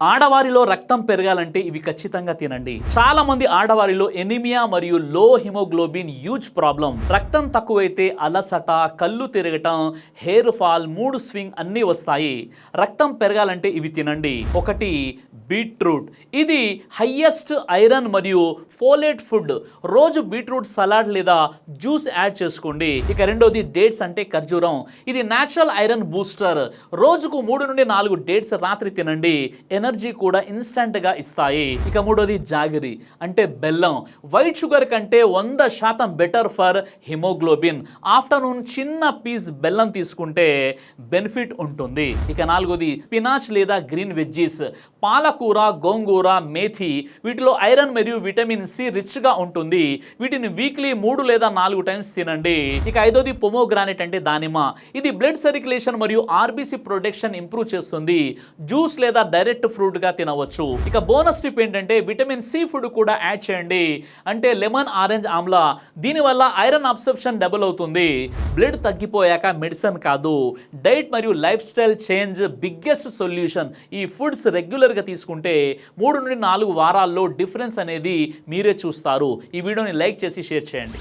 ఆడవారిలో రక్తం పెరగాలంటే ఇవి ఖచ్చితంగా తినండి. చాలా మంది ఆడవారిలో ఎనీమియా మరియు లో హిమోగ్లోబిన్ హ్యూజ్ ప్రాబ్లం. రక్తం తక్కువైతే అలసట, కళ్ళు తిరగటం, హెయిర్ ఫాల్, మూడ్ స్వింగ్ అన్నీ వస్తాయి. రక్తం పెరగాలంటే ఇవి తినండి. ఒకటి బీట్రూట్. ఇది హైయెస్ట్ ఐరన్ మరియు ఫోలేట్ ఫుడ్. రోజు బీట్రూట్ సలాడ్ లేదా జ్యూస్ యాడ్ చేసుకోండి. ఇక రెండోది డేట్స్ అంటే ఖర్జూరం. ఇది న్యాచురల్ ఐరన్ బూస్టర్. రోజుకు 3 నుండి 4 డేట్స్ రాత్రి తినండి. ఎనర్జీ కూడా ఇన్స్టంట్గా ఇస్తాయి. ఇక మూడోది జాగరి అంటే బెల్లం. వైట్ షుగర్ కంటే 100% బెటర్ ఫర్ హిమోగ్లోబిన్. ఆఫ్టర్నూన్ చిన్న పీస్ బెల్లం తీసుకుంటే బెనిఫిట్ ఉంటుంది. ఇక నాలుగోది స్పినాచ్ లేదా గ్రీన్ వెజ్జీస్. పాలకూర, గోంగూర, మేథి వీటిలో ఐరన్ మరియు విటమిన్ సి రిచ్గా ఉంటుంది. వీటిని వీక్లీ 3 లేదా 4 టైమ్స్ తినండి. ఇక ఐదోది పొమోగ్రానైట్ అంటే దానిమ్మ. ఇది బ్లడ్ సర్క్యులేషన్ మరియు ఆర్బీసీ ప్రొటెక్షన్ ఇంప్రూవ్ చేస్తుంది. జ్యూస్ లేదా డైరెక్ట్ ఫ్రూట్గా తినవచ్చు. ఇక బోనస్ టిప్ ఏంటంటే విటమిన్ సి ఫుడ్ కూడా యాడ్ చేయండి. అంటే లెమన్, ఆరెంజ్ ఆమ్లా. దీనివల్ల ఐరన్ అబ్సర్ప్షన్ డబుల్ అవుతుంది. బ్లడ్ తగ్గిపోయాక మెడిసిన్ కాదు, డైట్ మరియు life style change biggest solution. ఈ ఫుడ్స్ రెగ్యులర్గా తీసుకుంటే 3 నుండి 4 వారాల్లో డిఫరెన్స్ అనేది మీరే చూస్తారు. ఈ వీడియోని లైక్ చేసి షేర్ చేయండి.